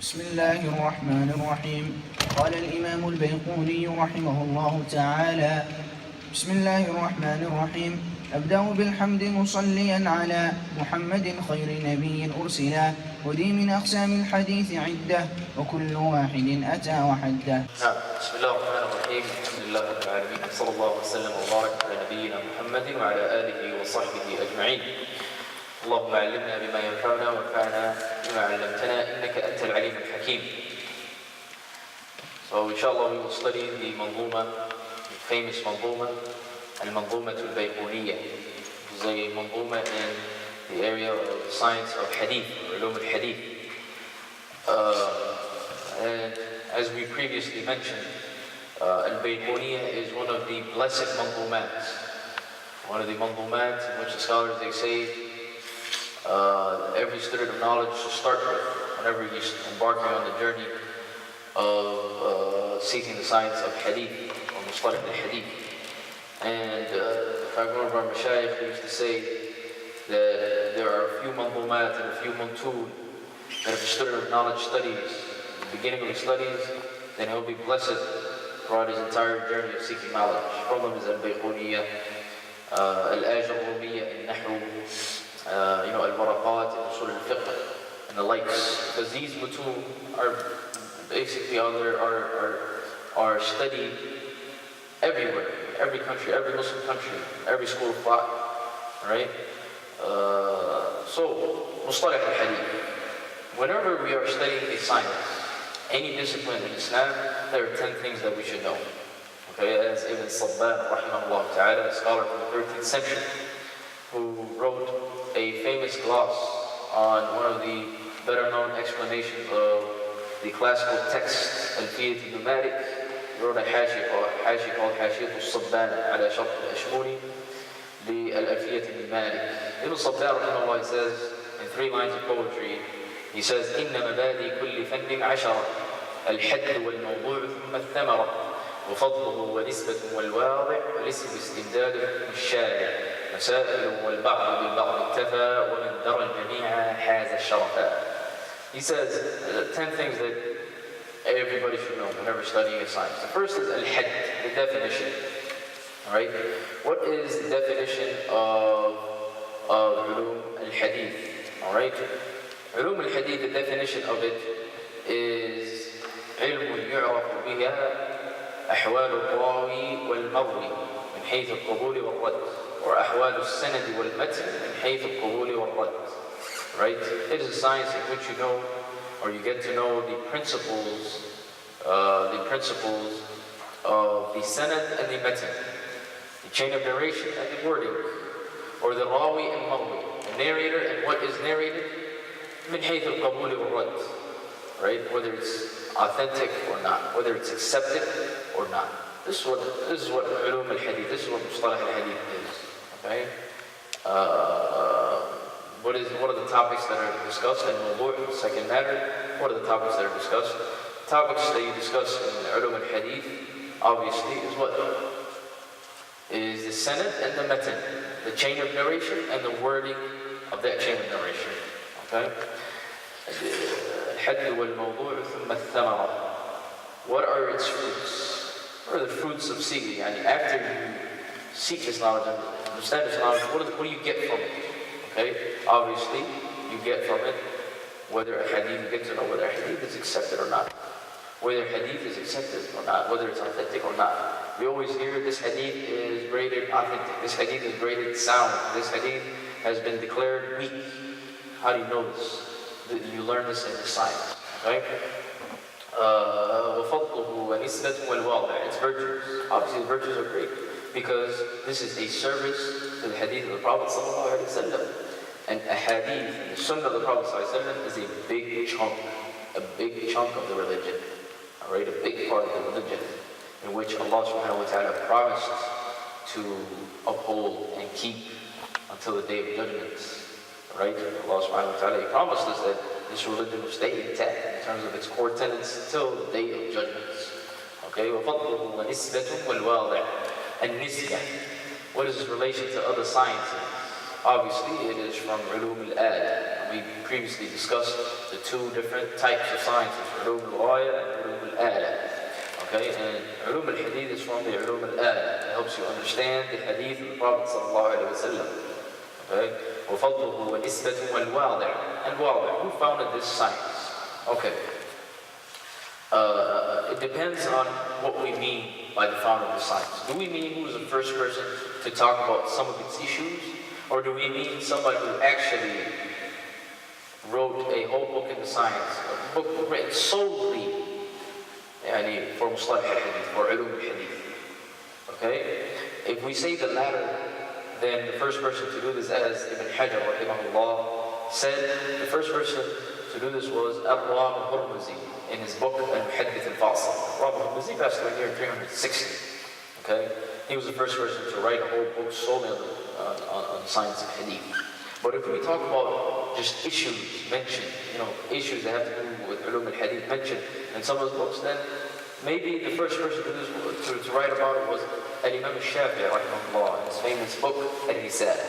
بسم الله الرحمن الرحيم. قال الإمام البيقوني رحمه الله تعالى: بسم الله الرحمن الرحيم. أبدأ بالحمد مصليا على محمد خير نبي أرسلا، ودي من أقسام الحديث عدة، وكل واحد أتى وحده. بسم الله الرحمن الرحيم. الحمد لله رب العالمين، صلى الله وسلم وبارك على نبينا محمد وعلى آله وصحبه أجمعين. اللهم علمنا بما ينفعنا وانفعنا بما علمتنا إنك أنت العليم الحكيم. So inshallah we will study the manzuma, the famous manzuma, Al-Manzuma Al-Bayquniyyah, which is a manzuma in the area of the science of hadith, ulum al-hadith. And as we previously mentioned, Al-Bayquniyyah is one of the blessed manzumats. One of the manzumats in which the scholars, they say, every student of knowledge should start with whenever he's embarking on the journey of seeking the science of hadith, or mustalah al-hadith. And one of our mashayikh used to say that there are a few manzumat and a few mantoon that if a student of knowledge studies, at the beginning of his studies, then he'll be blessed throughout his entire journey of seeking knowledge. From them is Al-Bayquniyyah, Al-Ajrumiyyah, Al-Nahwu, Al-Waraqat, Al-Usul al-Fiqh, and the likes. Because these mutum are basically are studied everywhere, every country, every Muslim country, every school of thought, right? So, mustalah al-hadith. Whenever we are studying a science, any discipline in Islam, there are 10 things that we should know. Okay, as Ibn Sabban, rahimahullah ta'ala, a scholar from the 13th century, who wrote a famous gloss on one of the better-known explanations of the classical text, Al-Fiyyat ibn Malik. He wrote a hashiyah called Hashiyat al-Sabban ala Shart al-Ashmuni li Al-Fiyyat ibn Malik. Ibn Sabban, rahimahullah, he says in 3 lines of poetry, he says, إِنَّ مَبَادِي كُلِّ فَنٍّ عَشَرَةٍ الْحَدُّ وَالْمَوْضُوعُ ثُمَّ الثَّمَرَةُ وفضله ونسبة والواضع والاسم استمداد الشارع مسائل والبعض بالبعض اكتفى ومن درى الجميع حاز الشرفاء. He says 10 things that everybody should know whenever studying a science. The first is al-hadd, the definition. All right, what is the definition of ulum al-hadith? All right, ulum al-hadith, the definition of it is علم يعرف بها أحوال الراوي والمروي من حيث القبول والرد، or أحوال السند والمتن من حيث القبول والرد. Right? It is a science in which you know, or you get to know the principles of the sanad and the matan, the chain of narration and the wording, or the rawi and marwi, the narrator and what is narrated, من حيث القبول والرد. Right? Whether it's authentic or not, whether it's accepted or not. This is what ulum al-hadith, this is what mustalah al-hadith is. Okay? What are the topics that are discussed in the second matter? What are the topics that are discussed? Topics that you discuss in ulum al-hadith, obviously, is what? Is the sanad and the matan, the chain of narration and the wording of that chain of narration. Okay? الحد والموضوع ثم الثمرة. What are its fruits? What are the fruits of seeking? After you seek this knowledge and understand this knowledge, what do you get from it? Okay? Obviously, you get from it whether a hadith, you get to know whether a hadith is accepted or not. Whether hadith is accepted or not, whether it's authentic or not. We always hear this hadith is graded authentic, this hadith is graded sound, this hadith has been declared weak. How do you know this? You learn this in the science. Right? وَفَضْلُهُ وَنِسْبَةٌ وَالْوَاضِعُ. Its virtues. Obviously, the virtues are great because this is a service to the hadith of the Prophet ﷺ. And a hadith, the sunnah of the Prophet ﷺ, is a big chunk of the religion. All right, a big part of the religion in which Allah subhanahu wa ta'ala promised to uphold and keep until the day of judgment. Right? Allah subhanahu wa ta'ala, He promised us that this religion will stay intact in terms of its core tenets until the day of judgment. Okay? وَفَضْلُهُ وَنِسْبَةٌ وَالْوَاضِعُ. And nisbah. What is its relation to other sciences? Obviously, it is from ulum al-ad. we previously discussed the two different types of sciences, ulum al-ghaya and ulum al-ala. Okay, and ulum al-hadith is from the ulum al-ala. It helps you understand the hadith of the Prophet sallallahu alaihi wasallam. Okay, وَفَضْلُهُ وَنِسْبَةُ وَالْوَاضِعُ. And wadi', who founded this science? Okay. It depends on what we mean by the founder of the science. Do we mean who was the first person to talk about some of its issues? Or do we mean somebody who actually wrote a whole book in the science, a book written solely for Mustalah al-Hadith, or Ulum al-Hadith? Okay? If we say the latter, then the first person to do this, as Ibn Hajar rahimahullah said, the first person to do this was Al-Ram al-Hurmuzi in his book Al-Muhaddith al-Fasil. Al-Ram al-Hurmuzi passed away here in 360. Okay? He was the first person to write a whole book solely on the science of hadith. But if we talk about just issues mentioned, issues that have to do with ulum al-hadith mentioned in some of his books, then maybe the first person to write about it was Al-Imam al-Shafi'i rahimahullah in his famous book Al-Risala.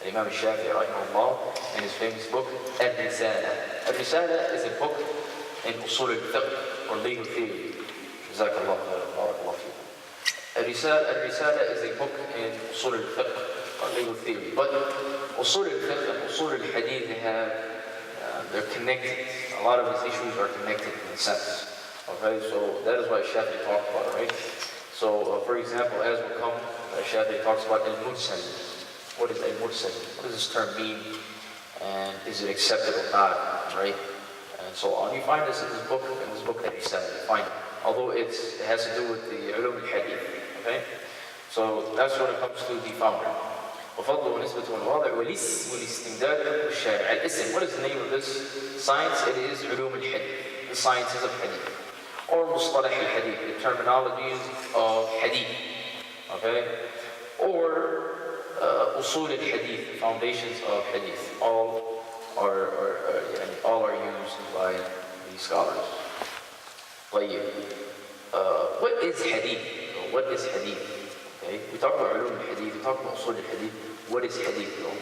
Al-Imam al-Shafi'i rahimahullah in his famous book Al-Risala. Al-Risala is a book in usul al-fiqh, or legal theory. Jazakallah khair, barakallah fikum. Al-Risala is a book in usul al-fiqh, or legal theory. But usul al-fiqh and usul al-hadith, they're connected. A lot of these issues are connected in a sense. Okay, so that is why Shafi'i talked about it, right? So, for example, as will come, Shafi'i talks about al-mursal. What is al-mursal? What does this term mean? And is it accepted or not, right? And so on. You find this in this book that he said. You find it. Although it has to do with the ulum al-hadith, okay? So that's when it comes to the founder. وفضل ونسبة والواضع والاستمداد والشارع. الاسم, what is the name of this science? It is علوم الحديث, the sciences of hadith. Or مصطلح الحديث, the terminologies of hadith. Okay? Or usul al-hadith, the foundations of hadith. All are used by the scholars. What is hadith? What is hadith? Okay? We talk about ulum al-hadith, we talk about usul al-hadith. What is hadith though?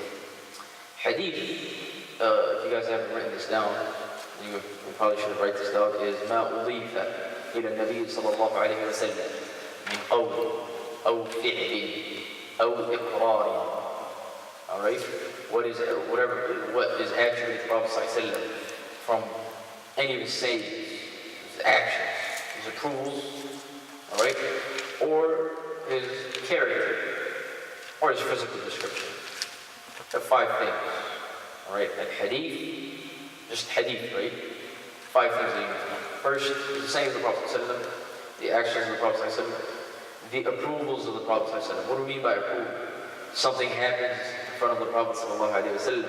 Hadith, if you guys haven't written this down, you probably should write this down, is ما أضيف إلى النبي صلى الله عليه وسلم من قول أو فعل أو إقرار. Alright? What is actually the Prophet ﷺ from any of his sayings, his actions, his approvals, alright? Or his character, or his physical description. The 5 things. Alright? And hadith, just hadith, right? 5 things that you need to know. First, the sayings of the Prophet ﷺ, the actions of the Prophet ﷺ, the approvals of the Prophet ﷺ. What do we mean by approval? Something happens in front of the Prophet ﷺ.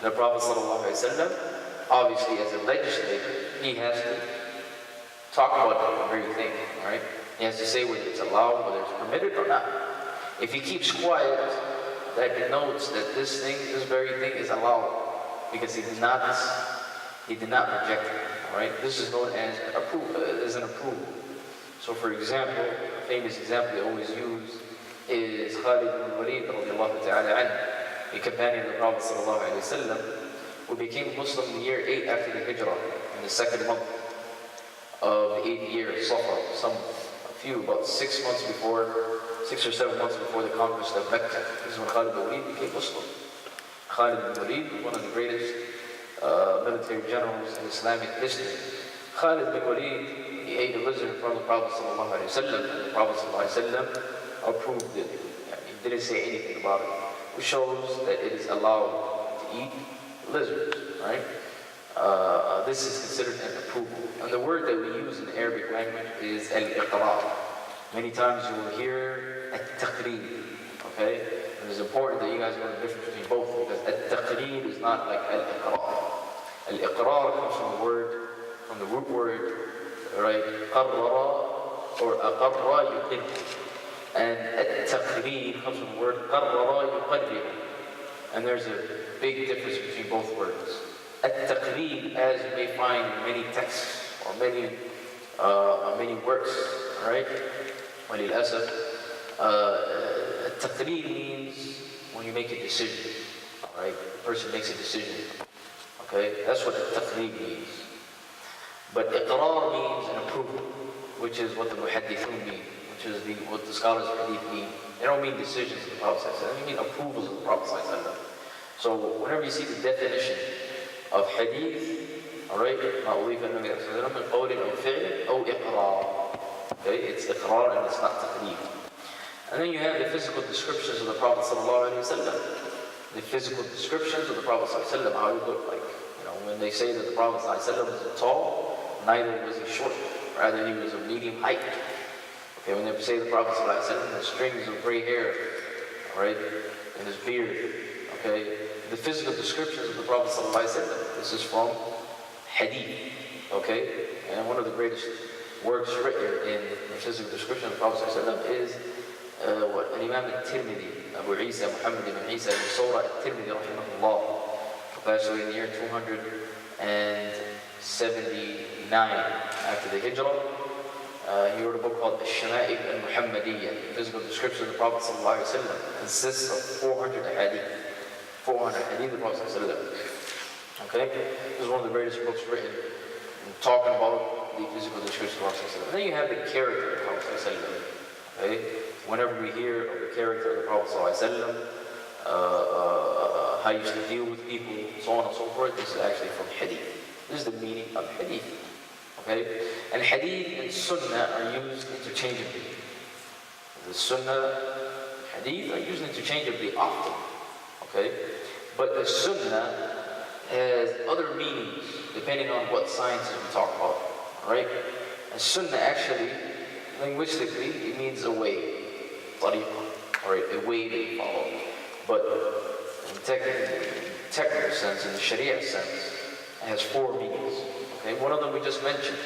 The Prophet ﷺ, obviously as a legislator, he has to talk about that very thing, right? He has to say whether it's allowed, whether it's permitted or not. If he keeps quiet, that denotes that this very thing is allowed, because he did not reject it. Right? This is known as an approval. So, for example, a famous example they always use is Khalid ibn Walid radiallahu ta'ala anhu, a companion of the Prophet sallallahu alayhi wa sallam, who became Muslim in the year 8 after the Hijrah, in the 2nd month of the 8th year, Safar, about 6 or 7 months before the conquest of Mecca. This is when Khalid ibn Walid became Muslim. Khalid ibn Walid was one of the greatest military generals in Islamic history. Khalid ibn Walid, he ate a lizard from the Prophet sallallahu alaihi wasallam, and the Prophet sallallahu alaihi wasallam approved it. He didn't say anything about it, which shows that it is allowed to eat lizards, right? This is considered an approval. And the word that we use in the Arabic language is al-iqrar. Many times you will hear at-taqreer, okay? And it's important that you guys know the difference between both, because at-taqreer is not like al-iqrar. Al-iqrar comes from the root word, right? Qarrara or aqarra yuqir. And at-taqreer comes from the word qarrara yuqarrir. And there's a big difference between both words. At-taqreer, as you may find in many texts or many works, right? وَلِلْأَسَفِ at-taqreer means when you make a decision, all right? The person makes a decision. Okay, that's what taqleed means. But iqrar means an approval, which is what the muhaddithun mean, which is what the scholars of hadith mean. They don't mean decisions of the Prophet ﷺ, they mean approvals of the Prophet ﷺ. So whenever you see the definition of hadith, alright, ما أضيف النبي صلى الله عليه وسلم من قول أو فعل أو إقرار. Okay, it's iqrar and it's not taqleed. And then you have the physical descriptions of the Prophet ﷺ. The physical descriptions of the Prophet ﷺ, how he looked like. You know, when they say that the Prophet ﷺ was tall, neither was he short, rather he was of medium height. Okay, when they say the Prophet ﷺ had strings of gray hair, right, in his beard. Okay, the physical descriptions of the Prophet ﷺ, this is from hadith. Okay, and one of the greatest works written in the physical description of the Prophet ﷺ is what Imam al-Tirmidhi, Abu Isa, Muhammad ibn Isa ibn Sawra al-Tirmidhi, rahimahullah, passed away in the year 279 after the Hijrah. He wrote a book called Al-Shama'ib al-Muhammadiyya, the physical description of the Prophet ﷺ. Consists of 400 hadith. 400 hadith of the Prophet ﷺ. Okay? This is one of the greatest books written talking about the physical description of the Prophet ﷺ. And then you have the character of the Prophet ﷺ. Okay? Whenever we hear of the character of the Prophet ﷺ, how he used to deal with people, so on and so forth, this is actually from hadith. This is the meaning of hadith. Okay? And hadith and sunnah are used interchangeably. The sunnah and hadith are used interchangeably often. Okay? But the sunnah has other meanings depending on what sciences we talk about. Right? And sunnah actually, linguistically, it means a way. Alright, a way that you follow. But in technical sense, in the Sharia sense, it has 4 meanings. Okay, one of them we just mentioned,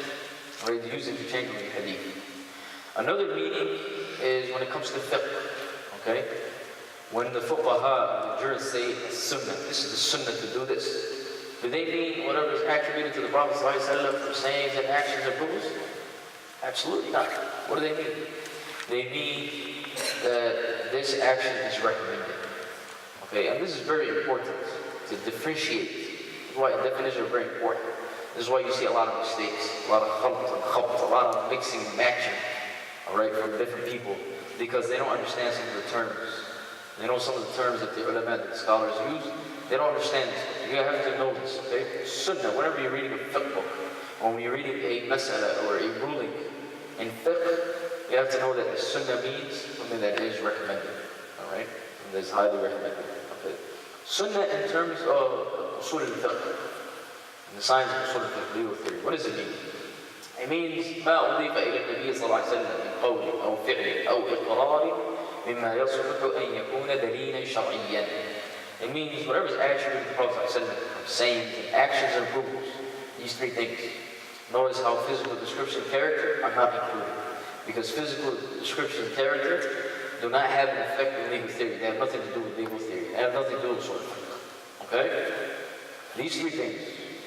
right? Used interchangeably in hadith. Another meaning is when it comes to fiqh. Okay, when the fuqaha, the jurists say sunnah, this is the sunnah to do this. Do they mean whatever is attributed to the Prophet ﷺ from sayings and actions and rules? Absolutely not. What do they mean? They mean that this action is recommended. Okay, and this is very important to differentiate. This is why definitions are very important. This is why you see a lot of mistakes, a lot of khalt and khabt, a lot of mixing and matching, alright, from different people, because they don't understand some of the terms. They know some of the terms that the ulama, that the scholars use, they don't understand this. You have to know this, okay? Sunnah, whenever you're reading a fiqh book, or when you're reading a mas'ala or a ruling in fiqh, you have to know that the sunnah means something that is recommended, alright? And that is highly recommended, okay? Sunnah in terms of usul al-fiqh, in the science of usul al-fiqh, legal theory, what does it mean? It means ما أضيف إلى النبي صلى الله عليه وسلم من قول أو فعل أو إقرار مما يصلح أن يكون دليلا شرعيا. It means whatever is attributed to the Prophet ﷺ from sayings and actions and approvals, these 3 things. Notice how physical description and character are not included. Because physical description and character do not have an effect in legal theory. They have nothing to do with legal theory. They have nothing to do with sort of thing. Okay? These 3 things.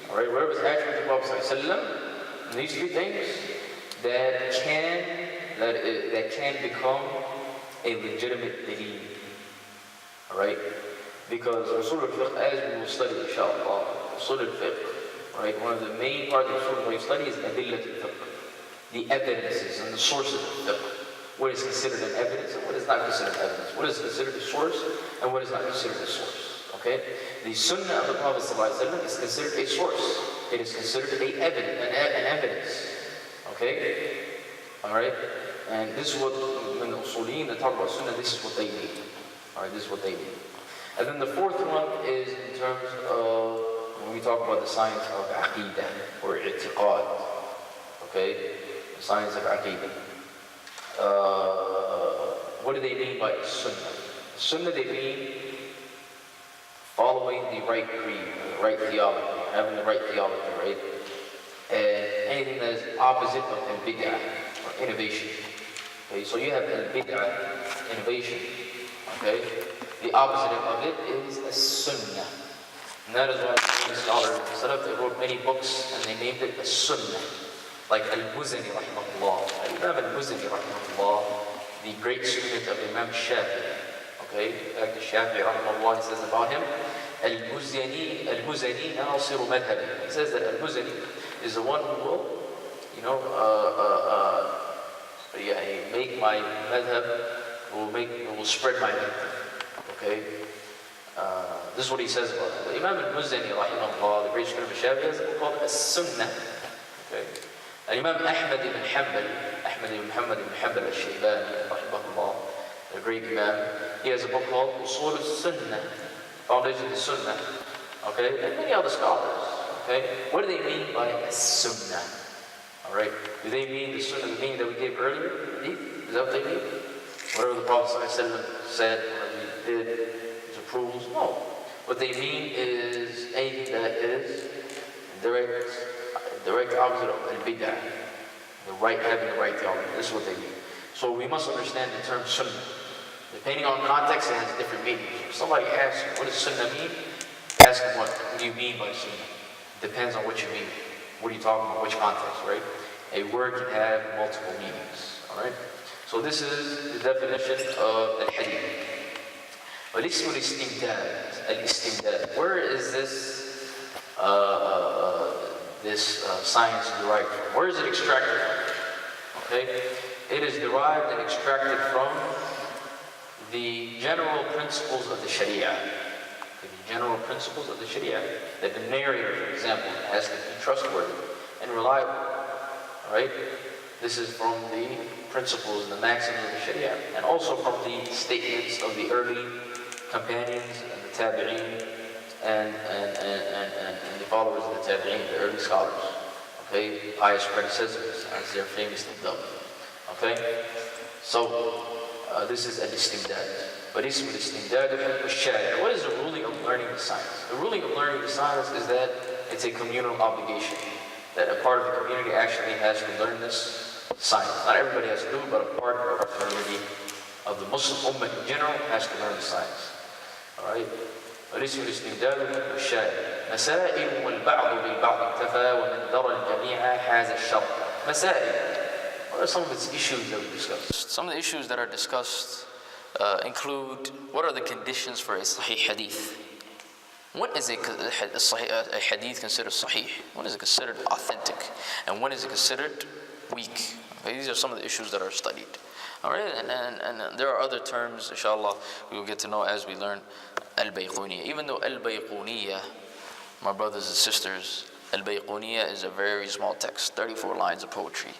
Alright, whatever is attributed to the Prophet ﷺ, these 3 things that can become a legitimate dalil. Alright? Because usul al-fiqh, as we will study inshallah, usul al-fiqh, right? One of the main parts of usul al-fiqh study is adillat al-fiqh. The evidences and the sources of fiqh. What is considered an evidence and what is not considered evidence. What is considered a source and what is not considered a source. Okay? The sunnah of the Prophet ﷺ is considered a source. It is considered an evidence. Okay? Alright? And this is what, when the usuliyin that talk about sunnah, this is what they mean. Alright, this is what they mean. And then the 4th one is in terms of, when we talk about the science of aqidah, or i'tiqad. Okay? The science of aqidah. What do they mean by sunnah? Sunnah, they mean following the right creed, the right theology, having the right theology, right? And anything that is opposite of bid'ah, or innovation. Okay, so you have bid'ah, innovation, okay? The opposite of it is a sunnah. And that is why the scholars, instead of they wrote many books and they named it a sunnah. Like Al-Muzani, rahimahullah. Imam Al-Muzani, rahimahullah, the great student of Imam Shafi'i. Okay, like the Shafi'i, rahimahullah, he says about him, Al-Muzani nasiru madhabi. He says that Al-Muzani is the one who will, make my madhab, will spread my madhab. Okay? This is what he says about it. The Imam al-Muzani, rahimahullah, the great scholar of Shafi'i, has a book called As-Sunnah. Okay? Imam Ahmad ibn Hanbal, Ahmad ibn Muhammad ibn Hanbal al-Shaybani, rahimahullah, the great Imam, he has a book called Usul al-Sunnah, Foundation of the Sunnah. Okay? And many other scholars. Okay? What do they mean by As-Sunnah? Alright? Do they mean the Sunnah, the meaning that we gave earlier? Is that what they mean? Whatever the Prophet said, whatever he did, his approvals? No. What they mean is anything that is direct opposite of al-bid'ah, having the right theology. This is what they mean. So we must understand the term sunnah. Depending on context, it has different meanings. If somebody asks you, what does sunnah mean? Ask them, what do you mean by sunnah? Depends on what you mean. What are you talking about? Which context, right? A word can have multiple meanings. Alright? So this is the definition of al-hadith. وَالِسْمُ الْإِسْتِمْدَادِ. Where is this science derived from? Where is it extracted from? Okay? It is derived and extracted from the general principles of the Sharia. The general principles of the Sharia. That the narrator, for example, has to be trustworthy and reliable. Alright? This is from the principles and the maxims of the Sharia. And also from the statements of the early companions and the tabi'een and the followers of the tabi'een, the early scholars. Okay? Pious predecessors, as they're famously dubbed. Okay? So, this is al-istimdad. But ism al-istimdad al-shari'. What is the ruling of learning the science? The ruling of learning the science is that it's a communal obligation. That a part of the community actually has to learn this science. Not everybody has to do it, but a part of our community, of the Muslim Ummah in general, has to learn the science. Alright? وليس الاستمداد والشارع مسائل والبعض بالبعض اكتفى ومن درى الجميع هذا الشرط. مسائل. What are some of its issues that we discussed? Some of the issues that are discussed include what are the conditions for a sahih hadith? When is a hadith considered sahih? When is it considered authentic? And when is it considered weak? Okay, these are some of the issues that are studied. Alright, and there are other terms, inshallah, we will get to know as we learn Al-Bayquniyyah. Even though Al-Bayquniyyah, my brothers and sisters, Al-Bayquniyyah is a very small text, 34 lines of poetry.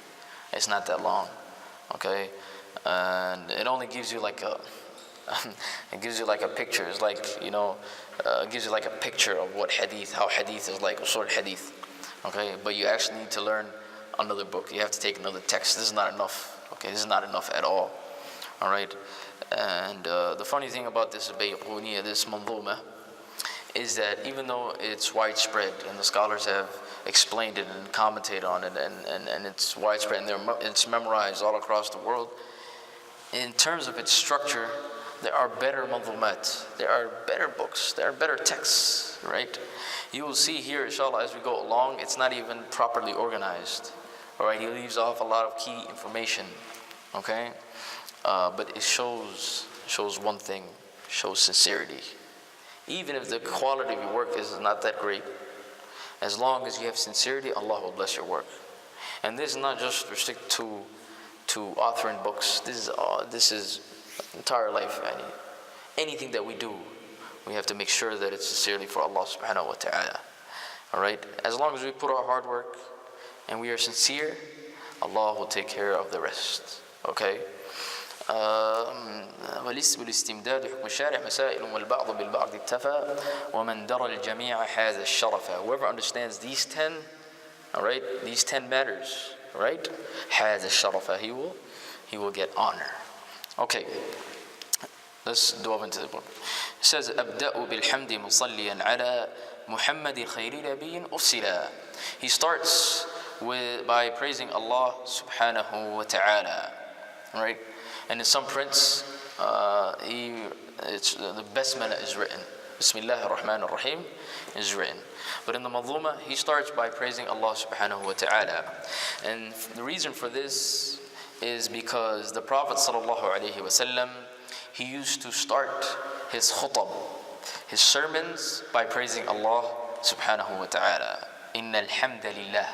It's not that long, okay? And it only gives you like a, picture. It's like, it gives you like a picture of what hadith, how hadith is like, sort of hadith, okay? But you actually need to learn another book. You have to take another text. This is not enough. Okay, this is not enough at all. Alright? And the funny thing about this Bayquniyyah, this manzuma, is that even though it's widespread and the scholars have explained it and commented on it and it's widespread and it's memorized all across the world, in terms of its structure, there are better manzumat, there are better books, there are better texts, right? You will see here, inshallah, as we go along, it's not even properly organized. Alright, he leaves off a lot of key information, okay? But it shows one thing, shows sincerity. Even if the quality of your work is not that great, as long as you have sincerity, Allah will bless your work. And this is not just restricted to authoring books. This is entire life. Anything that we do, we have to make sure that it's sincerely for Allah subhanahu wa ta'ala. Alright? As long as we put our hard work and we are sincere, Allah will take care of the rest. Okay? والاسم الاستمداد حكم الشارع مسائل والبعض بالبعض اكتفى ومن درى الجميع هذا الشرف. Whoever understands these 10, alright, these 10 matters, right? هذا الشرف, he will get honor. Okay. Let's delve into the book. It says أبدأ بالحمد مصليا على محمد خير نبي أرسلا. He starts by praising Allah subhanahu wa ta'ala. Right? And in some prints, the basmala is written. Bismillah ar-Rahman ar-Rahim is written. But in the manzuma, he starts by praising Allah subhanahu wa ta'ala. And the reason for this is because the Prophet sallallahu alaihi wasallam, he used to start his khutab, his sermons by praising Allah subhanahu wa ta'ala. Inna alhamdulillah.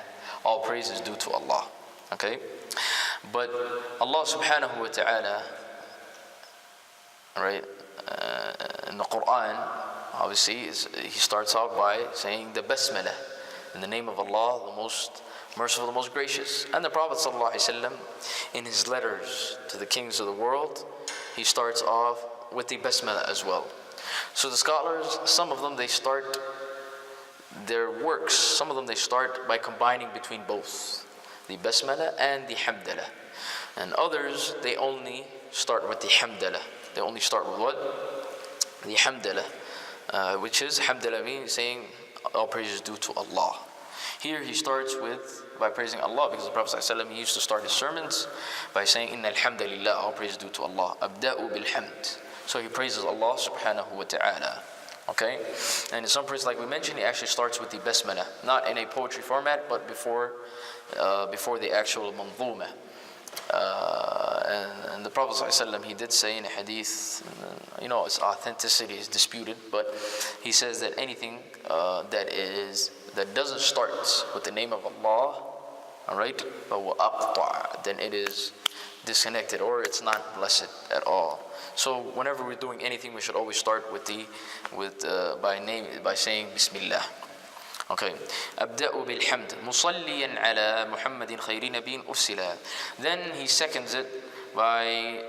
All praise is due to Allah. Okay? But Allah subhanahu wa ta'ala, right, in the Quran, obviously, he starts off by saying the basmalah, in the name of Allah, the most merciful, the most gracious. And the Prophet ﷺ, in his letters to the kings of the world, he starts off with the basmalah as well. So the scholars, some of them, they start their works, some of them they start by combining between both the basmalah and the hamdalah. And others, they only start with the hamdalah. They only start with what? The hamdalah, which is, hamdalah means saying all praise is due to Allah. Here he starts by praising Allah, because the Prophet ﷺ, he used to start his sermons by saying, Inna alhamdulillah, all praise is due to Allah. Abda'u bilhamd. So he praises Allah subhanahu wa ta'ala. Okay? And in some places, like we mentioned, he actually starts with the basmalah, not in a poetry format, but before the actual manzuma. And the Prophet ﷺ, he did say in a hadith, its authenticity is disputed, but he says that anything that doesn't start with the name of Allah, all right, then it is disconnected, or it's not blessed at all. So whenever we're doing anything, we should always start by saying Bismillah. Okay. أبدأ بالحمد مصليا على محمد خير نبي أرسل. Then he seconds it by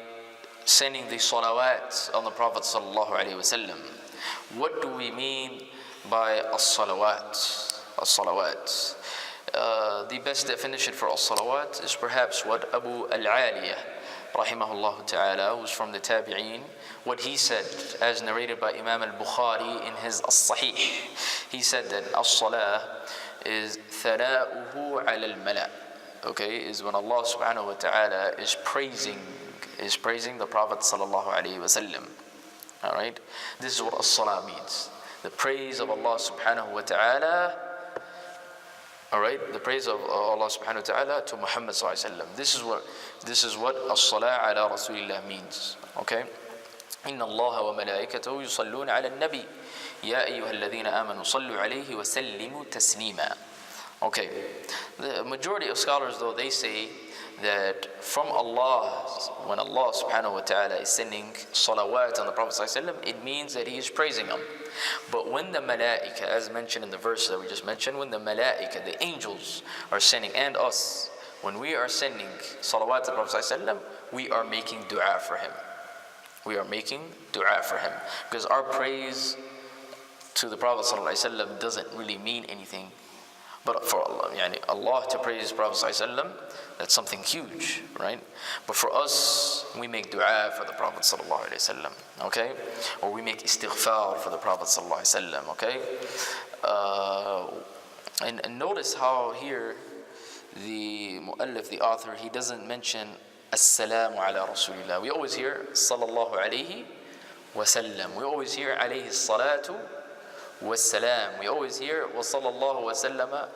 sending the salawat on the Prophet sallallahu alaihi wasallam. What do we mean by as-salawat? As-salawat. The best definition for as-salawat is perhaps what Abu Al-Aliyah rahimahullah ta'ala, who's from the Tabi'een, what he said, as narrated by Imam Al-Bukhari in his As-Sahih. He said that as-salah is thana'uhu ala al-mala'. Okay, is when Allah subhanahu wa ta'ala is praising the Prophet sallallahu alaihi wasallam. All right, this is what as-salah means. The praise of Allah subhanahu wa ta'ala. All right, the praise of Allah subhanahu wa ta'ala to Muhammad sallallahu alaihi wasallam. This is what as-salah ala Rasulillah means. Okay, inna Allah wa malaikatahu yusalluna ala al-nabi ya ayyuhalladhina amanu sallu alayhi wa sallimu taslima. Okay, the majority of scholars, though, they say that from Allah, when Allah subhanahu wa ta'ala is sending salawat on the Prophet sallallahu alaihi wasallam, it means that he is praising him. But when the malaika, as mentioned in the verse that we just mentioned, when the malaika, the angels, are sending, and us, when we are sending salawat to the Prophet ﷺ, we are making dua for him. We are making dua for him. Because our praise to the Prophet ﷺ doesn't really mean anything. But for Allah to praise the Prophet ﷺ, that's something huge, right? But for us, we make dua for the Prophet ﷺ, okay? Or we make istighfar for the Prophet ﷺ, okay? And notice how here the mu'allif, the author, he doesn't mention as-salamu ala Rasulillah. We always hear sallallahu alayhi wa sallam. We always hear alayhi salatu was-salam. We always hear wa sallallahu wa sallama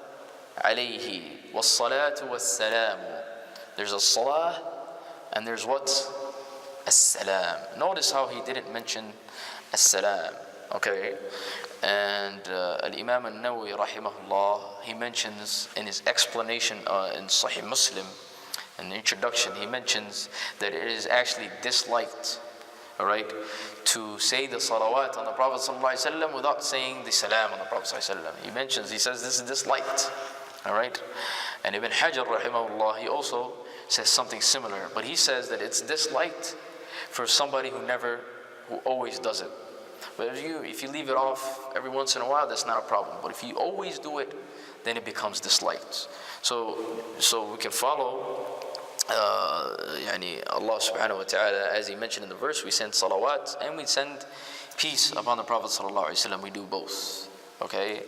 alayhi was-salatu was-salam. There's a salah and there's what? As-salam. Notice how he didn't mention as-salam. Okay, and Al-Imam Al-Nawawi rahimahullah, he mentions in his explanation in Sahih Muslim, in the introduction, he mentions that it is actually disliked, all right, to say the salawat on the Prophet ﷺ without saying the salam on the Prophet ﷺ. He says this is disliked, all right. And Ibn Hajar rahimahullah, he also says something similar, but he says that it's disliked for somebody who always does it. But if you leave it off every once in a while, that's not a problem. But if you always do it, then it becomes disliked. So we can follow Allah subhanahu wa ta'ala, as he mentioned in the verse, we send salawat and we send peace upon the Prophet sallallahu alaihi wasallam. We do both. Okay?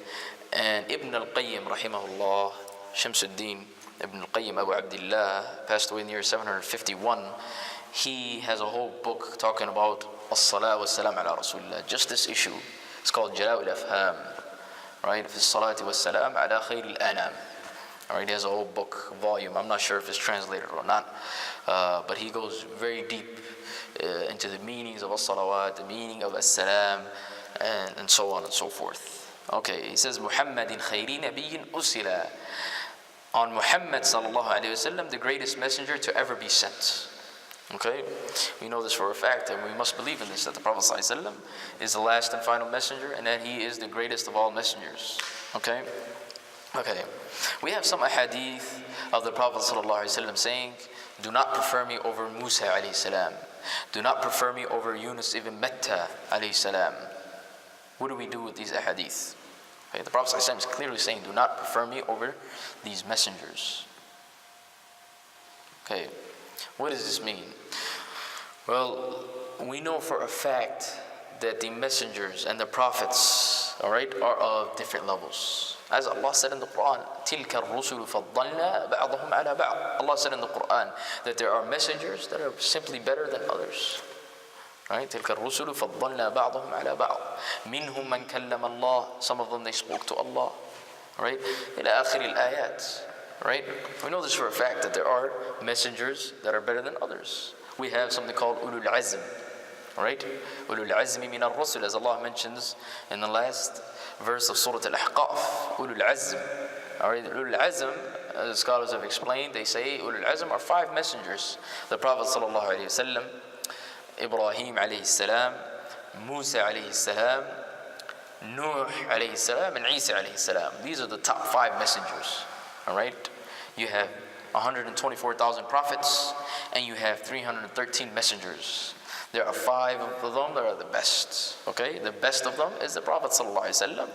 And Ibn al-Qayyim rahimahullah, Shamsuddin Ibn al-Qayyim Abu Abdullah, passed away in the year 751. He has a whole book talking about as-salah wa salam ala Rasulillah. Just this issue. It's called Jala'ul Afham. Right? Fi salati wa salam ala khayr al-anam. Alright, he has a whole book, volume. I'm not sure if it's translated or not. But he goes very deep into the meanings of as-salawat, the meaning of as-salam, and so on and so forth. Okay, he says, Muhammadin khayri nabiyyin usila. On Muhammad sallallahu alayhi wasallam, the greatest messenger to ever be sent. Okay, we know this for a fact, and we must believe in this, that the Prophet sallallahu alayhi wasallam is the last and final messenger, and that he is the greatest of all messengers. Okay, we have some ahadith of the Prophet sallallahu alayhi wasallam saying, do not prefer me over Musa alayhi salam. Do not prefer me over Yunus ibn Matta alayhi salam. What do we do with these ahadith? Okay, the Prophet ﷺ is clearly saying, do not prefer me over these messengers. Okay, what does this mean? Well, we know for a fact that the messengers and the prophets, alright, are of different levels. As Allah said in the Quran, تِلْكَ الرُّسُلُ فَضَّلْنَا بَعْضَهُمْ عَلَى بَعْضٍ. Allah said in the Quran that there are messengers that are simply better than others. Right? تِلْكَ الرُّسُلُ فَضَّلْنَا بَعْضَهُمْ عَلَى بَعْضٍ مِنْهُمْ مَنْ كَلَّمَ اللَّهِ. Some of them they spoke to Allah. Right? إِلَى آخِرِ الْآيَاتِ. Right? We know this for a fact that there are messengers that are better than others. We have something called ulul azm. Right? Ulul azmi min ar-rusul, as Allah mentions in the last verse of Surah Al-Ahqaf. Ulul azm. Alright, ulul azm, as scholars have explained, they say ulul azm are 5 messengers. The Prophet sallallahu alaihi wasallam, Ibrahim alayhi salam, Musa alayhi salam, Nuh alayhi salam, and Isa alayhi salam. These are the top 5 messengers. Alright? You have 124,000 prophets, and you have 313 messengers. There are 5 of them that are the best. Okay? The best of them is the Prophet sallallahu alaihi wasallam.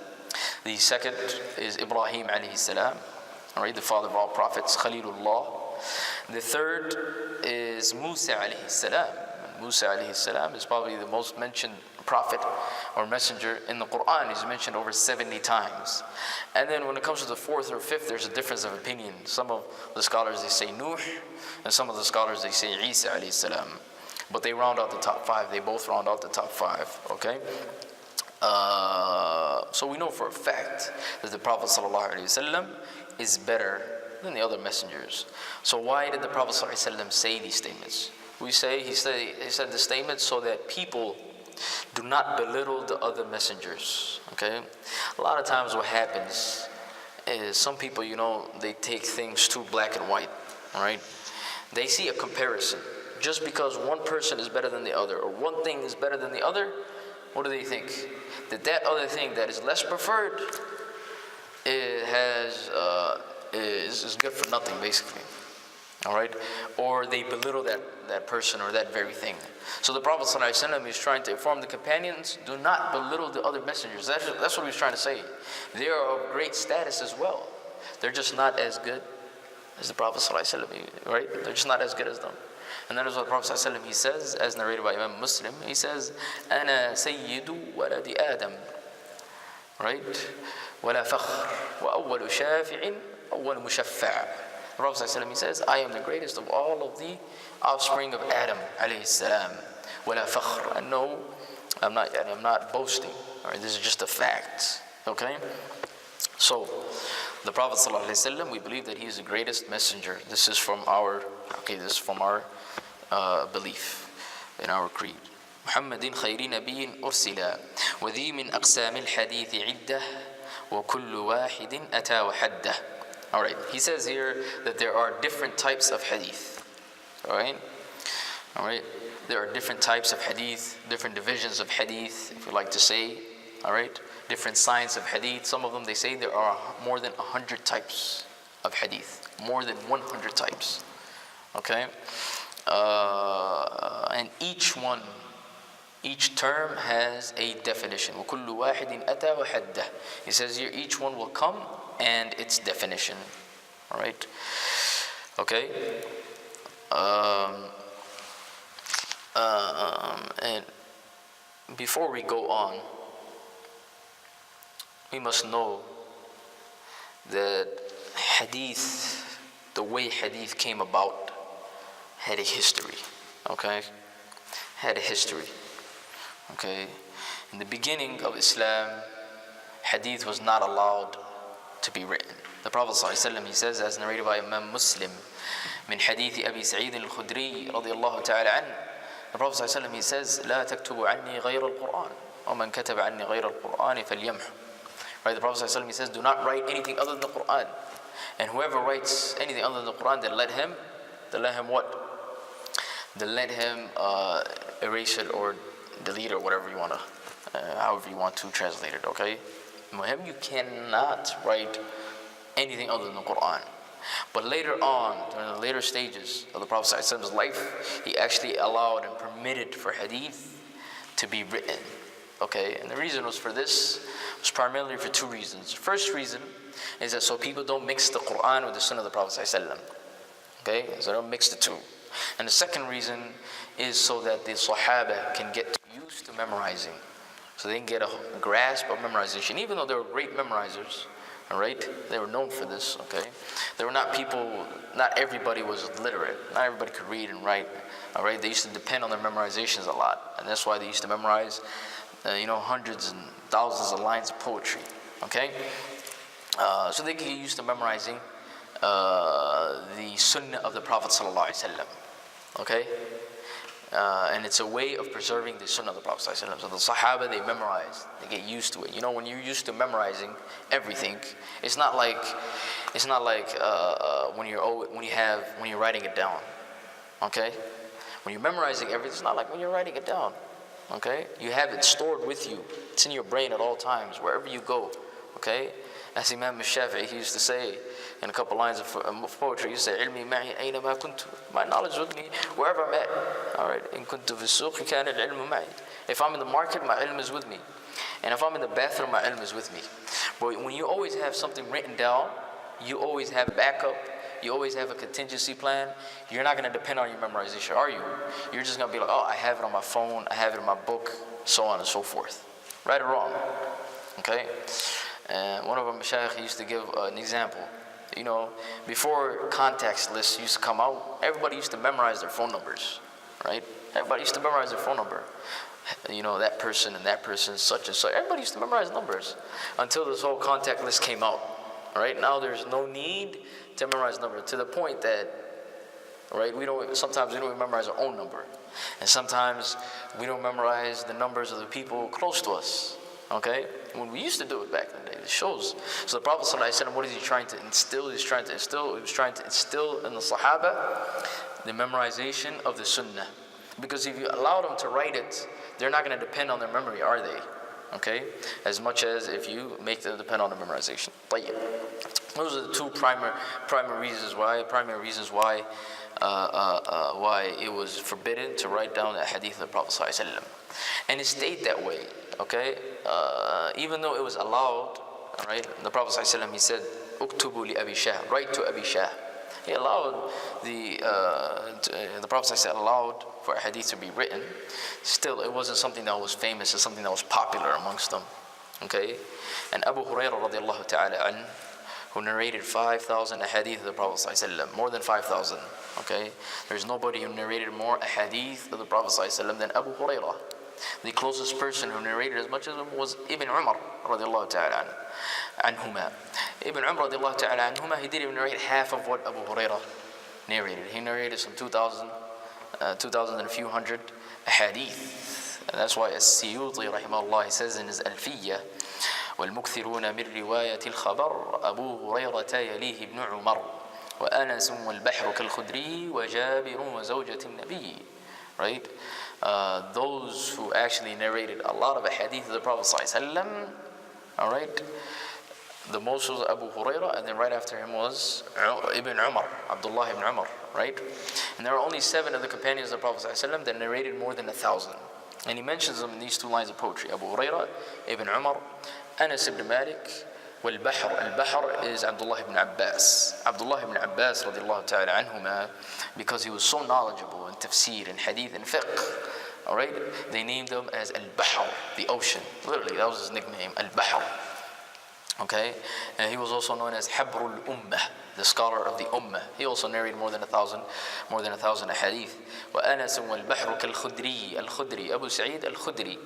The second is Ibrahim alayhi salam. Alright, the father of all prophets, Khalilullah. The third is Musa alayhi salam. Musa alayhi salam is probably the most mentioned prophet or messenger in the Quran. He's mentioned over 70 times. And then when it comes to the 4th or 5th, there's a difference of opinion. Some of the scholars, they say Nuh, and some of the scholars, they say Isa alayhi salam. But they round out the top 5. They both round out the top 5. Okay? So we know for a fact that the Prophet ﷺ is better than the other messengers. So why did the Prophet ﷺ say these statements? We say he said the statements so that people do not belittle the other messengers. Okay? A lot of times what happens is some people, they take things too black and white. All right? They see a comparison. Just because one person is better than the other, or one thing is better than the other, what do they think? That other thing that is less preferred is good for nothing, basically. All right? Or they belittle that person or that very thing. So the Prophet ﷺ is trying to inform the companions, do not belittle the other messengers. That's what he was trying to say. They are of great status as well. They're just not as good as the Prophet ﷺ, right? They're just not as good as them. And that is what the Prophet ﷺ, he says, as narrated by Imam Muslim, he says, أَنَا سَيِّدُ وَلَدِ آدَمَ. Right? وَلَا فَخْرٍ وَأَوَّلُ شَافِعٍ أَوَّلُ مُشَفَّعٍ. The Prophet ﷺ, he says, I am the greatest of all of the offspring of Adam alayhi salam. وَلَا فَخْرٍ. And no, I'm not boasting. All right, this is just a fact. Okay? So, the Prophet ﷺ, we believe that he is the greatest messenger. This is from our belief in our creed. محمد خير نبي أرسل وذي من أقسام الحديث عدة وكل واحد أتى وحده. Alright, he says here that there are different types of hadith. Alright, there are different types of hadith, different divisions of hadith, if you like to say. Alright, different signs of hadith. Some of them, they say there are more than 100 types of hadith. More than 100 types. Okay? And each term has a definition. وَكُلُّ وَاحِدٍ أَتَى وَحَدَّهُ. He says here, each one will come and its definition. Alright? Okay? And before we go on, we must know that hadith, the way hadith came about, had a history. Okay? Had a history. Okay? In the beginning of Islam, hadith was not allowed to be written. The Prophet ﷺ, he says, as narrated by Imam Muslim, من حديث أبي سعيد الخدري رضي الله تعالى عنه. The Prophet ﷺ, he says, لا تكتبوا عني غير القرآن. وَمَنْ كَتَبَ عَنِّي غَيْرَ الْقُرْآنِ فَلْيَمْحُ. Right, the Prophet ﷺ, he says, do not write anything other than the Quran. And whoever writes anything other than the Quran, then let him what? Then let him erase it or delete it or whatever you want to, however you want to translate it, okay? Muhim, you cannot write anything other than the Quran. But later on, during the later stages of the Prophet ﷺ's life, he actually allowed and permitted for hadith to be written. Okay, and the reason was for this was primarily for two reasons. First reason is that so people don't mix the Quran with the Sunnah of the Prophet ﷺ. Okay, so they don't mix the two. And the second reason is so that the Sahaba can get used to memorizing, so they can get a grasp of memorization. Even though they were great memorizers, all right, they were known for this. Okay, they were not people. Not everybody was literate. Not everybody could read and write. All right, they used to depend on their memorizations a lot, and that's why they used to memorize hundreds and thousands of lines of poetry, okay? So they get used to memorizing the Sunnah of the Prophet ﷺ, okay? And it's a way of preserving the Sunnah of the Prophet ﷺ. So the Sahaba, they memorize, they get used to it. You know, when you're used to memorizing everything, it's not like when you're writing it down, okay? When you're memorizing everything, it's not like when you're writing it down. Okay, you have it stored with you. It's in your brain at all times, wherever you go. Okay, as Imam al-Shafi'i, he used to say in a couple lines of poetry, he used to say, "Ilmi ma'i aynama kuntu." My knowledge with me wherever I'm at. All right, in kuntu fi suq kana al-ilmu ma'i. If I'm in the market, my ilm is with me, and if I'm in the bathroom, my ilm is with me. But when you always have something written down, you always have backup. You always have a contingency plan. You're not going to depend on your memorization, are you? You're just going to be like, oh, I have it on my phone, I have it in my book, so on and so forth. Right or wrong? Okay? And one of our mashayikh, he used to give an example. You know, before contact lists used to come out, everybody used to memorize their phone numbers, right? Everybody used to memorize their phone number. You know, that person and that person, such and such. Everybody used to memorize numbers until this whole contact list came out. All right? Now there's no need to memorize number, to the point that, right, sometimes we don't memorize our own number, and sometimes we don't memorize the numbers of the people close to us. Okay, when we used to do it back in the day, it shows. So the Prophet ﷺ, what is he trying to instill? He was trying to instill in the Sahaba the memorization of the Sunnah, because if you allow them to write it, they're not going to depend on their memory, are they? Okay, as much as if you make them depend on the memorization. طيب. Those are the two primary reasons why it was forbidden to write down the hadith of the Prophet ﷺ. And it stayed that way, okay? Even though it was allowed, right? The Prophet ﷺ, he said, "Uktubu li Abi Shah," write to Abi Shah. He allowed the Prophet ﷺ allowed for a hadith to be written. Still, it wasn't something that was famous. It's something that was popular amongst them, okay? And Abu Hurairah radiallahu ta'ala anhu, who narrated 5,000 ahadith of the Prophet ﷺ, more than 5,000, okay? There's nobody who narrated more ahadith of the Prophet ﷺ than Abu Hurairah. The closest person who narrated as much as him was Ibn Umar radiallahu ta'ala anhuma. Ibn Umar radiallahu ta'ala anhuma, he didn't even narrate half of what Abu Hurairah narrated. He narrated some 2,000 and a few hundred ahadith. And that's why As-Siyuti rahimahullah, he says in his Alfiyah, والمكثرون من رواية الخبر أبو هريرة يليه ابن عمر وأنس والبحر كالخدري وجابر وزوجة النبي. Right? Those who actually narrated a lot of hadith of the Prophet ﷺ, all right? The most was Abu Hurairah, and then right after him was Ibn Umar, Abdullahi ibn Umar, right? And there are only 7 of the companions of the Prophet ﷺ that narrated more than 1,000. And he mentions them in these 2 lines of poetry: Abu Hurairah, Ibn Umar, Anas ibn Malik, والبحر. Al-Bahr is Abdullahi ibn Abbas. Abdullahi ibn Abbas radiallahu ta'ala anhuma, because he was so knowledgeable in tafsir and hadith and fiqh, all right? They named him as Al-Bahr, the ocean. Literally, that was his nickname, Al-Bahr. Okay? And he was also known as Habrul Ummah, the scholar of the Ummah. He also narrated more than 1,000 hadith. وَأَنَسٌ وَالْبَحْرُ كَالْخُدْرِي. Al-Khudri, Abu Sa'id al-Khudri.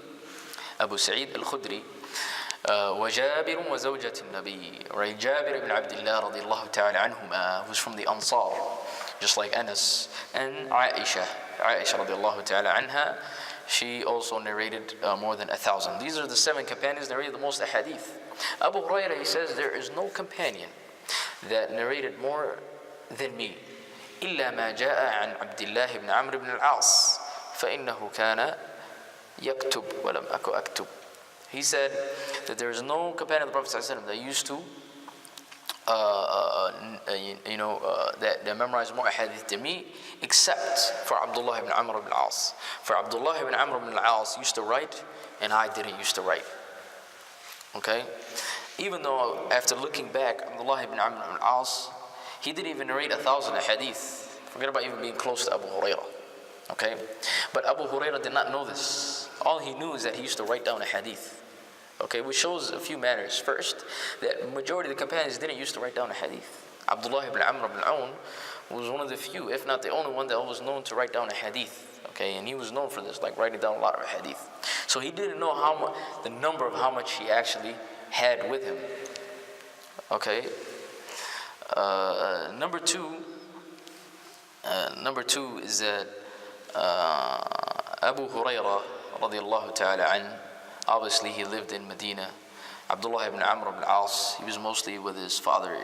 وجابر وزوجة النبي, right? Jabir ibn Abdullah radiallahu ta'ala anhuma, who's from the Ansar, just like Anas, and Aisha radiallahu ta'ala anha, she also narrated more than 1,000. These are the 7 companions that narrated the most ahadith. Abu Hurairah, he says, there is no companion that narrated more than me. إلا ما جاء عن عبد الله بن عمرو بن العاص فإنه كان يكتب ولم أكن أكتب. He said that there is no companion of the Prophet ﷺ that used to that memorized more hadith than me, except for Abdullah ibn Amr ibn al-As. For Abdullah ibn Amr ibn al-As used to write, and I didn't used to write. Okay? Even though after looking back, Abdullah ibn Amr ibn al-As, he didn't even narrate 1,000 hadith. Forget about even being close to Abu Hurairah. Okay? But Abu Hurairah did not know this. All he knew is that he used to write down a hadith. Okay, which shows a few matters. First, that majority of the companions didn't used to write down a hadith. Abdullah ibn Amr ibn al-Awn was one of the few, if not the only one, that was known to write down a hadith. Okay, and he was known for this, like writing down a lot of hadith. So he didn't know how much, the number of how much he actually had with him. Okay. Number two is that Abu Hurairah radiallahu ta'ala an, obviously he lived in Medina. Abdullah ibn Amr ibn al-As, he was mostly with his father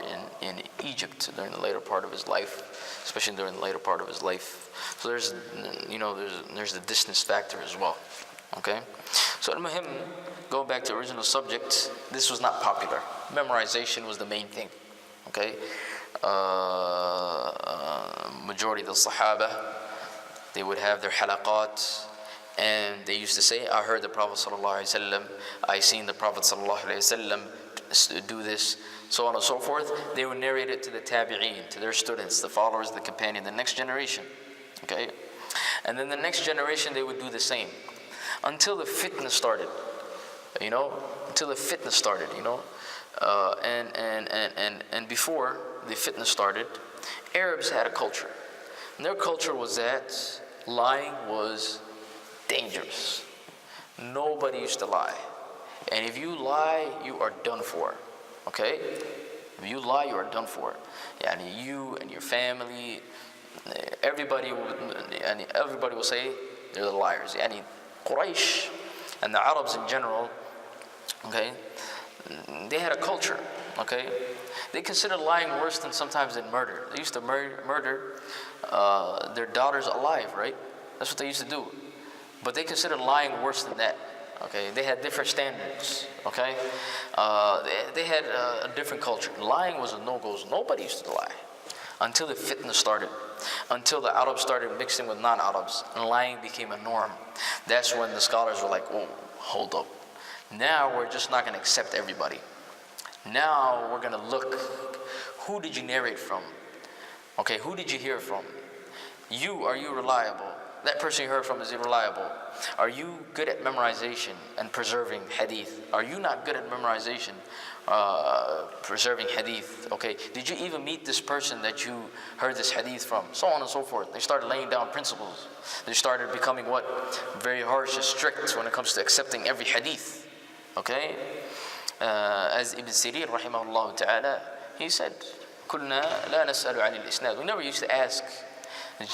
in Egypt during the later part of his life, especially during the later part of his life. So there's the distance factor as well. Okay? So al-Muhim, going back to the original subject, this was not popular. Memorization was the main thing. Okay? Majority of the Sahaba, they would have their halaqat, and they used to say, I heard the Prophet ﷺ, I seen the Prophet ﷺ do this, so on and so forth. They would narrate it to the tabi'een, to their students, the followers, the companion, the next generation. Okay? And then the next generation, they would do the same. Until the fitna started. Until the fitna started, and before the fitna started, Arabs had a culture. And their culture was that lying was dangerous. Nobody used to lie. And if you lie, you are done for. Okay? If you lie, you are done for. Yani you and your family, everybody will say they're the liars. Yani Quraysh and the Arabs in general, okay, they had a culture, okay? They considered lying worse than sometimes than murder. They used to murder their daughters alive, right? That's what they used to do. But they considered lying worse than that. Okay, they had different standards. Okay, they had a different culture. Lying was a no-go. Nobody used to lie until the fitna started, until the Arabs started mixing with non-Arabs, and lying became a norm. That's when the scholars were like, "Oh, hold up! Now we're just not going to accept everybody. Now we're going to look. Who did you narrate from? Okay, who did you hear from? Are you reliable? That person you heard from, is he reliable? Are you good at memorization and preserving hadith? Are you not good at memorization, preserving hadith? Okay, did you even meet this person that you heard this hadith from? So on and so forth. They started laying down principles. They started becoming very harsh and strict when it comes to accepting every hadith. Okay, as Ibn Sirin rahimahullah ta'ala, he said, "Kulna la nas'alu 'an al-isnad." We never used to ask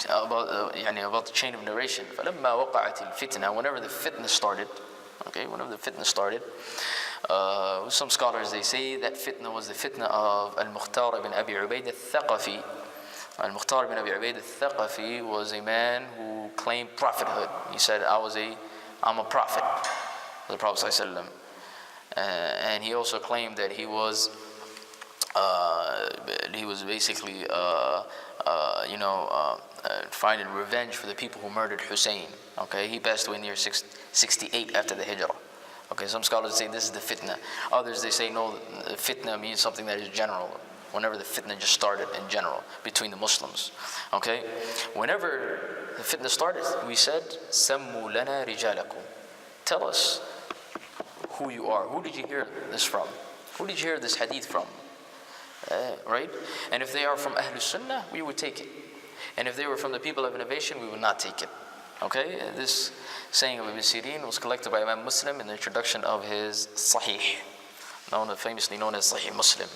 about the chain of narration. فَلَمَّا وَقَعَتِ الْفِتْنَةِ, whenever the fitna started, some scholars, they say that fitna was the fitna of Al-Mukhtar ibn Abi Ubayd al-Thaqafi. Al-Mukhtar ibn Abi Ubayd al-Thaqafi was a man who claimed prophethood. He said, I'm a prophet of the Prophet ﷺ. And he also claimed that he was basically finding revenge for the people who murdered Hussein. Okay, he passed away near 68 after the Hijrah. Okay, some scholars say this is the fitna. Others, they say no, fitna means something that is general. Whenever the fitna just started in general between the Muslims. Okay, whenever the fitna started, we said, "Sammu lana rijalakum." Tell us who you are. Who did you hear this from? Who did you hear this hadith from? Right? And if they are from Ahlul Sunnah, we would take it. And if they were from the people of innovation, we would not take it. Okay? This saying of Ibn Sirin was collected by Imam Muslim in the introduction of his Sahih, famously known as Sahih Muslim.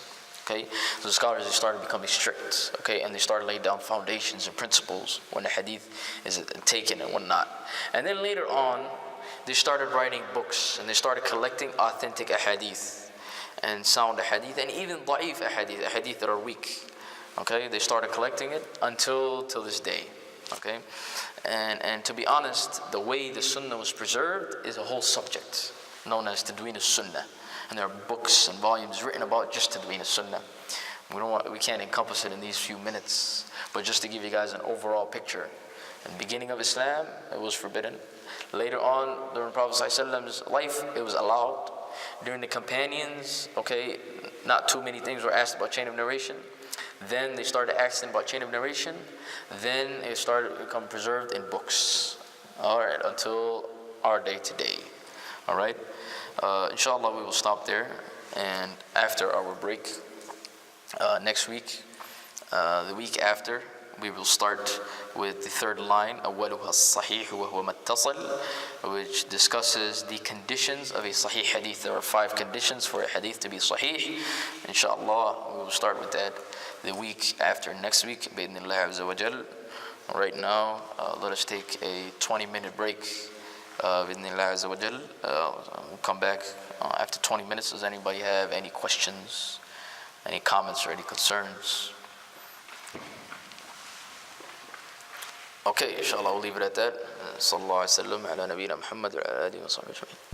Okay, so the scholars, they started becoming strict, okay, and they started laying down foundations and principles when the hadith is taken and whatnot. And then later on, they started writing books and they started collecting authentic ahadith and sound ahadith and even da'if ahadith that are weak. Okay, they started collecting it until this day. Okay, and to be honest, the way the sunnah was preserved is a whole subject known as Tadween al-Sunnah, and there are books and volumes written about just Tadween al-Sunnah. We can't encompass it in these few minutes, but just to give you guys an overall picture. In the beginning of Islam, it was forbidden. Later on, during Prophet ﷺ's life, it was allowed. During the companions, okay, not too many things were asked about chain of narration. Then they started asking about chain of narration. Then it started to become preserved in books. All right, until our day today. All right, inshallah, we will stop there. And after our break, next week, the week after, we will start with the third line, أولها الصحيح وهو ما اتصل, which discusses the conditions of a sahih hadith. There are 5 conditions for a hadith to be sahih. Inshallah, we will start with that the week after next week, بإذن الله عز وجل. Right now, let us take a 20-minute break, بإذن الله عز وجل. We'll come back after 20 minutes. Does anybody have any questions, any comments, or any concerns? Okay, inshallah, we'll leave it at that. Sallallahu alaihi wa sallam ala nabiyina Muhammad wa ala alihi wa sahbihi ajma'in.